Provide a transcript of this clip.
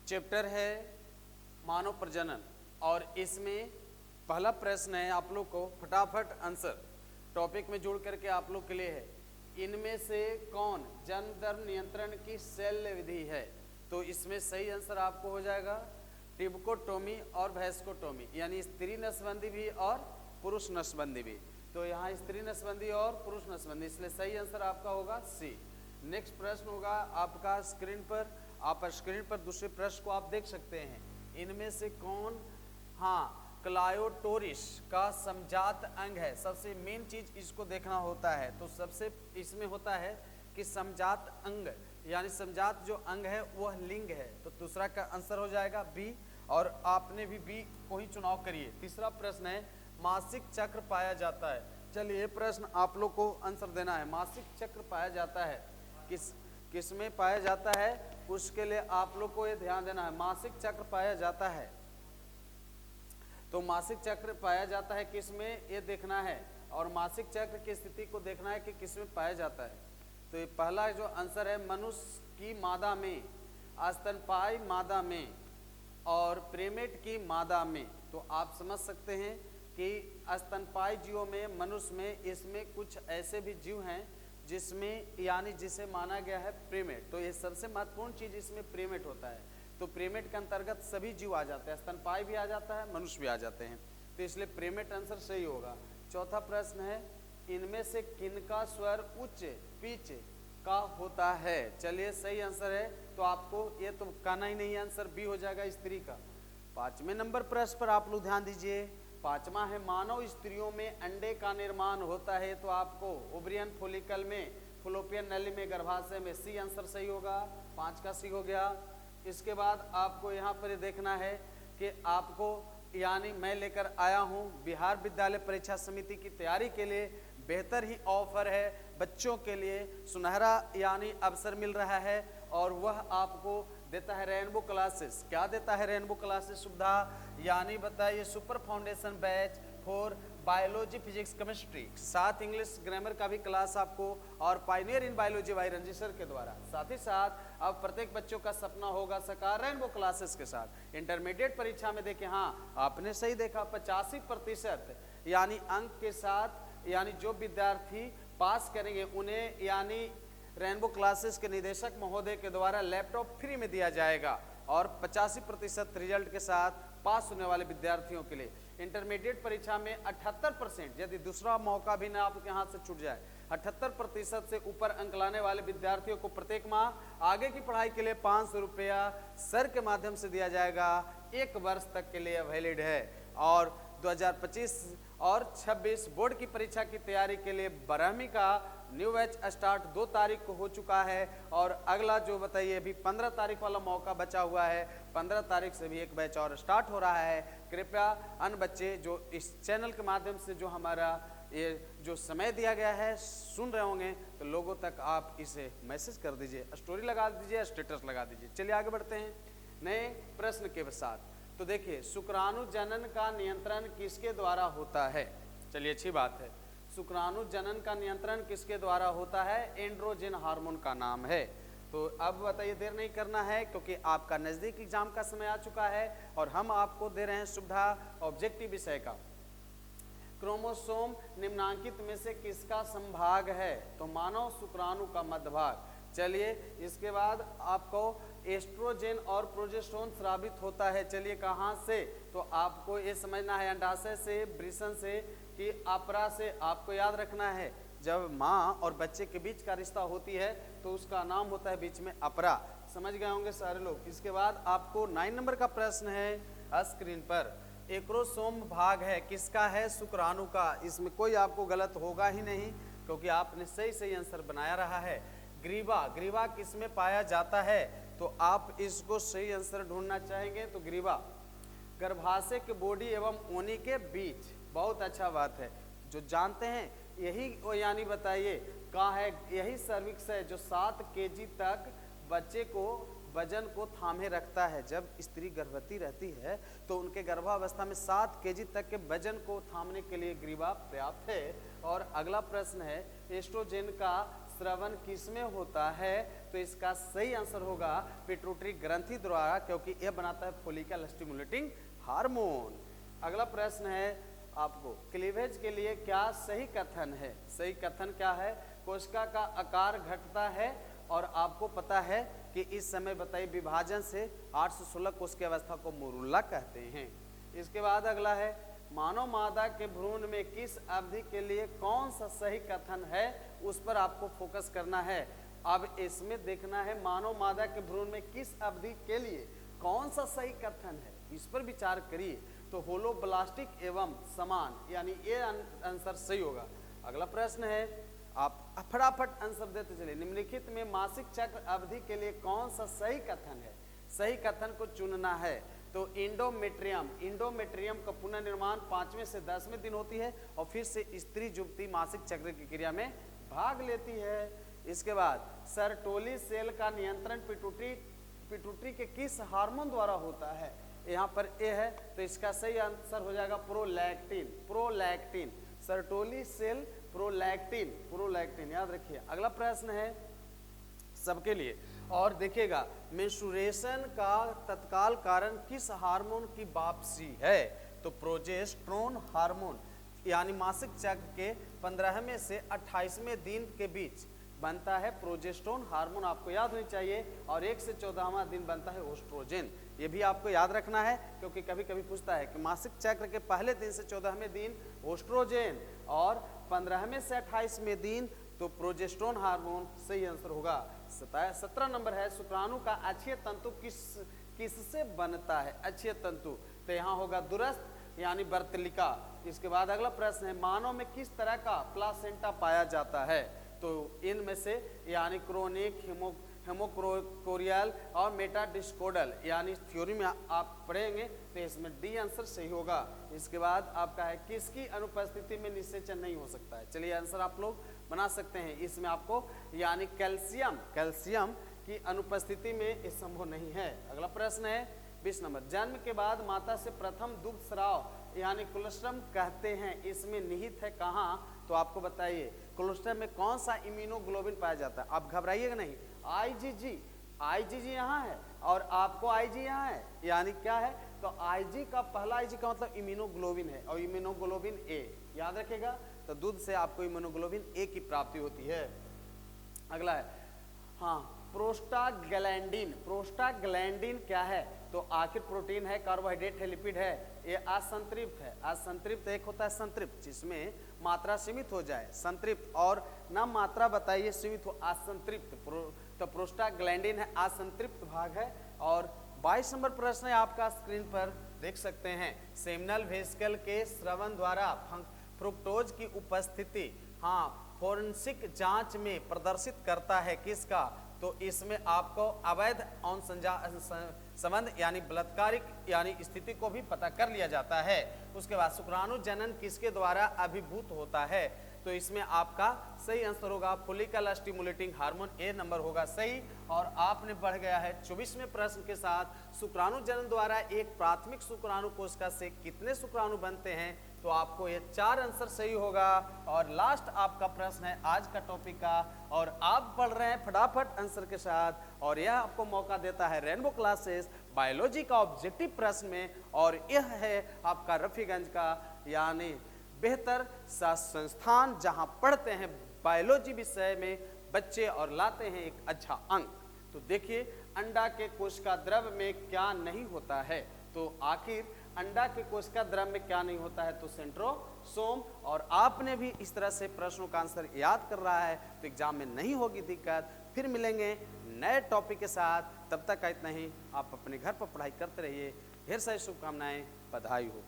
Chapter है मानव प्रजनन और इसमें पहला प्रश्न है, आप लोग को फटाफट आंसर टॉपिक में जोड़ करके आप लोग के लिए है। इनमें से कौन जन्म दर नियंत्रण की शल्य विधि है? तो इसमें सही आंसर आपको हो जाएगा टिबकोटोमी और वैस्कोटोमी, यानी स्त्री नसबंदी भी और पुरुष नसबंदी भी। तो यहाँ स्त्री नसबंदी और पुरुष नसबंदी, इसलिए सही आंसर आपका होगा सी। नेक्स्ट प्रश्न होगा आपका स्क्रीन पर, आप स्क्रीन पर दूसरे प्रश्न को आप देख सकते हैं। इनमें से कौन क्लायोटोरिस का समजात अंग है? सबसे मेन चीज इसको देखना होता है। तो सबसे इसमें होता है कि समजात अंग यानी समजात जो अंग है वह लिंग है, तो दूसरा का आंसर हो जाएगा बी, और आपने भी बी को ही चुनाव करिए। तीसरा प्रश्न है मासिक चक्र पाया जाता है। चलिए ये प्रश्न आप लोग को आंसर देना है। मासिक चक्र पाया जाता है किस में पाया जाता है, उसके लिए आप लोग को ये ध्यान देना है। मासिक चक्र पाया जाता है, तो मासिक चक्र पाया जाता है किस में, ये देखना है, और मासिक चक्र की स्थिति को देखना है कि किस में पाया जाता है। तो ये पहला जो आंसर है मनुष्य की मादा में, स्तनपायी मादा में और प्रेमेट की मादा में। तो आप समझ सकते हैं कि स्तनपायी जीवों में, मनुष्य में, इसमें कुछ ऐसे भी जीव हैं जिसमें यानी जिसे माना गया है प्रेमेट। तो ये सबसे महत्वपूर्ण चीज इसमें प्रेमेट होता है। तो प्रेमेट के अंतर्गत सभी जीव आ जाते हैं, स्तनपायी भी आ जाता है, मनुष्य भी आ जाते हैं, तो इसलिए प्रेमेट आंसर सही होगा। चौथा प्रश्न है इनमें से किनका स्वर उच्च पिच का होता है? चलिए सही आंसर है, तो आपको ये तो कहना ही नहीं, आंसर बी हो जाएगा स्त्री का। 5वें नंबर प्रश्न पर आप लोग ध्यान दीजिए। 5वां है मानव स्त्रियों में अंडे का निर्माण होता है, तो आपको ओवरियन फोलिकल में, फलोपियन नली में, गर्भाशय में। सी आंसर सही होगा, 5 का सी हो गया। इसके बाद आपको यहाँ पर देखना है कि आपको यानी मैं लेकर आया हूँ बिहार विद्यालय परीक्षा समिति की तैयारी के लिए बेहतर ही ऑफर है, बच्चों के लिए सुनहरा यानी अवसर मिल रहा है, और वह आपको देता है रेनबो क्लासेस। क्या देता है रेनबो क्लासेस सुविधा? यानी बताइए super foundation batch for biology, physics, chemistry, साथ इंग्लिश ग्रामर का भी क्लास आपको, और पायनियर इन बायोलॉजी भाई रंजीत सर के द्वारा। साथ ही साथ अब प्रत्येक बच्चों का सपना होगा साकार रेनबो क्लासेस के साथ। इंटरमीडिएट परीक्षा में देखें, हाँ आपने सही देखा, 85% यानी अंक के साथ, यानी जो विद्यार्थी पास करेंगे उन्हें यानी रेनबो क्लासेस के निदेशक महोदय के द्वारा लैपटॉप फ्री में दिया जाएगा, और 85% रिजल्ट के साथ पास होने वाले विद्यार्थियों के लिए। इंटरमीडिएट परीक्षा में 78%, यदि दूसरा मौका भी ना आपके हाथ से छूट जाए, 78% से ऊपर अंक लाने वाले विद्यार्थियों को प्रत्येक माह आगे की पढ़ाई के लिए 500 रुपया सर के माध्यम से दिया जाएगा। 1 वर्ष तक के लिए वैलिड है। और 2025 और 26 बोर्ड की परीक्षा की तैयारी के लिए 12वीं का न्यू बैच स्टार्ट 2 तारीख को हो चुका है, और अगला जो बताइए अभी 15 तारीख वाला मौका बचा हुआ है, 15 तारीख से भी एक बैच और स्टार्ट हो रहा है। कृपया अन्य बच्चे जो इस चैनल के माध्यम से जो हमारा ये जो समय दिया गया है सुन रहे होंगे, तो लोगों तक आप इसे मैसेज कर दीजिए, स्टोरी लगा दीजिए, स्टेटस लगा दीजिए। चलिए आगे बढ़ते हैं नए प्रश्न के साथ। तो देखिए शुक्राणु जनन का नियंत्रण किसके द्वारा होता है? चलिए अच्छी बात है, शुक्राणु जनन का नियंत्रण किसके द्वारा होता है? एंड्रोजन हार्मोन का नाम है। तो अब बताइए, देर नहीं करना है क्योंकि आपका नजदीक एग्जाम का समय आ चुका है, और हम आपको दे रहे हैं सुविधा ऑब्जेक्टिव विषय का। क्रोमोसोम निम्नांकित में से किसका संभाग है? तो मानव शुक्राणु का मध्य भाग। चलिए इसके बाद आपको एस्ट्रोजन और प्रोजेस्टेरोन स्रावित होता है। चलिए कहाँ से? तो आपको ये समझना है अंडाशय से, वृषण से कि अपरा से। आपको याद रखना है जब माँ और बच्चे के बीच का रिश्ता होती है तो उसका नाम होता है बीच में अपरा। समझ गए होंगे सारे लोग। इसके बाद आपको 9 नंबर का प्रश्न है स्क्रीन पर। एक्रोसोम भाग है किसका है? शुक्राणु का। इसमें कोई आपको गलत होगा ही नहीं क्योंकि आपने सही आंसर बनाया रहा है। ग्रीवा, ग्रीवा किसमें पाया जाता है? तो आप इसको सही आंसर ढूंढना चाहेंगे तो ग्रीवा गर्भाशय के बॉडी एवं ओनी के बीच। बहुत अच्छा बात है, जो जानते हैं यही यानी बताइए कहाँ है? यही सर्विक्स है जो 7 केजी तक बच्चे को वजन को थामे रखता है। जब स्त्री गर्भवती रहती है तो उनके गर्भावस्था में 7 केजी तक के वजन को थामने के लिए ग्रीवा पर्याप्त है। और अगला प्रश्न है एस्ट्रोजन का स्रवन किसमें होता है? तो इसका सही आंसर होगा पिट्यूटरी ग्रंथि द्वारा, क्योंकि यह बनाता है फोलिकल स्टिमुलेटिंग हार्मोन। अगला प्रश्न है आपको, क्लीवेज के लिए क्या सही कथन है? सही कथन क्या है? कोशिका का आकार घटता है और आपको पता है कि इस समय बताइए विभाजन से 816 कोश की अवस्था को मोरुल्ला कहते हैं। इसके बाद अगला है, मानव मादा के भ्रूण में किस अवधि के लिए कौन सा सही कथन है? उस पर आपको फोकस करना है। अब इसमें देखना है मानव मादा के भ्रूण में किस अवधि के लिए कौन सा सही कथन है, इस पर विचार करिए। तो होलोब्लास्टिक एवं समान, यानी ये आंसर सही होगा। अगला प्रश्न है, आप फटाफट आंसर देते चलिए। निम्नलिखित में मासिक चक्र अवधि के लिए कौन सा सही कथन है? सही कथन को चुनना है। तो इंडोमेट्रियम का पुनर्निर्माण 5वें से 10वें दिन होती है और फिर से स्त्री युवती मासिक चक्र की क्रिया में भाग लेती है। इसके बाद सर्टोली सेल का नियंत्रण पिट्यूटरी के किस हार्मोन द्वारा होता है? यहाँ पर ए है, तो इसका सही आंसर हो जाएगा प्रोलैक्टिन। सर्टोली सेल प्रोलैक्टिन याद रखिए। अगला प्रश्न है सबके लिए, और देखिएगा, मेंस्ट्रुएशन का तत्काल कारण किस हार्मोन की वापसी है? तो प्रोजेस्टेरोन हार्मोन, यानी मासिक चक्र के 15वें से 28वें दिन के बीच बनता है प्रोजेस्टेरोन हार्मोन, आपको याद होनी चाहिए। और 1 से 14वां दिन बनता है ओस्ट्रोजन, ये भी आपको याद रखना है, क्योंकि कभी कभी पूछता है कि मासिक चक्र के पहले दिन से 14वें दिन ओस्ट्रोजन और 15वें से 28वें दिन तो प्रोजेस्टेरोन हार्मोन सही आंसर होगा। 17 नंबर है, शुक्राणु का अक्षीय तंतु किससे बनता है? अक्षीय तंतु, तो यहाँ होगा दुरस्थ यानी वर्तलिका। इसके बाद अगला प्रश्न है, मानव में किस तरह का प्लासेंटा पाया जाता है? तो इनमें से यानी क्रोनिक, हेमोकोरियल और मेटाडिस्कोडल, यानी थ्योरी में आप पढ़ेंगे तो इसमें डी आंसर सही होगा। इसके बाद आपका है, किसकी अनुपस्थिति में निषेचन नहीं हो सकता है? चलिए आंसर आप लोग बना सकते हैं। इसमें आपको यानी कैल्शियम की अनुपस्थिति में ये संभव नहीं है। अगला प्रश्न है 20 नंबर, जन्म के बाद माता से प्रथम दुग्ध स्राव यानी कोलोस्ट्रम कहते हैं, इसमें निहित है कहाँ? तो आपको बताइए कोलोस्ट्रम में कौन सा इम्यूनोग्लोबिन पाया जाता है? आप घबराइएगा नहीं, आईजीजी यहाँ है और आपको आईजी यहाँ है, यानी क्या है? तो आईजी का पहला आईजी का मतलब इम्यूनोग्लोबिन है और इम्यूनोग्लोबिन ए, याद रखेगा। तो दूध से आपको इम्यूनोग्लोबिन ए की प्राप्ति होती है। अगला है, हाँ, प्रोस्टाग्लैंडिन क्या है? तो आखिर प्रोटीन है, कार्बोहाइड्रेट है, लिपिड है, ये असंतृप्त है। असंतृप्त एक होता है संतृप्त, जिसमें मात्रा सीमित हो जाए, संतृप्त, और ना मात्रा बताइए सीमित हो, असंतृप्त। तो प्रोस्टाग्लैंडिन है, असंतृप्त भाग है। और 22 नंबर प्रश्न है आपका, स्क्रीन पर देख सकते हैं, सेमिनल वेसिकल के स्रवन द्वारा फ्रुक्टोज की उपस्थिति, हाँ, फोरेंसिक जांच में प्रदर्शित करता है किसका? तो इसमें आपको अवैध यौन संबंध यानी बलात्कारिक यानी स्थिति को भी पता कर लिया जाता है। उसके बाद शुक्राणु जनन किसके द्वारा अभिभूत होता है? तो इसमें आपका सही आंसर होगा फोलिकल स्टिमुलेटिंग हार्मोन, ए नंबर होगा सही। और आपने बढ़ गया है 24वें प्रश्न के साथ, शुक्राणु जनन द्वारा एक प्राथमिक शुक्राणु कोशिका से कितने शुक्राणु बनते हैं? तो आपको ये 4 आंसर सही होगा। और लास्ट आपका प्रश्न है आज का टॉपिक का, और आप पढ़ रहे हैं फटाफट आंसर के साथ, और यह आपको मौका देता है रेनबो क्लासेस बायोलॉजी का ऑब्जेक्टिव प्रश्न में। और यह है आपका रफीगंज का यानी बेहतर सा संस्थान, जहां पढ़ते हैं बायोलॉजी विषय में बच्चे और लाते हैं एक अच्छा अंक। तो देखिए, अंडा के कोशिका द्रव में क्या नहीं होता है? तो आखिर अंडा के कोशिका द्रव में क्या नहीं होता है? तो सेंट्रोसोम। और आपने भी इस तरह से प्रश्नों का आंसर याद कर रहा है तो एग्जाम में नहीं होगी दिक्कत। फिर मिलेंगे नए टॉपिक के साथ, तब तक का इतना ही। आप अपने घर पर पढ़ाई करते रहिए। ढेर सारी शुभकामनाएं, बधाई हो।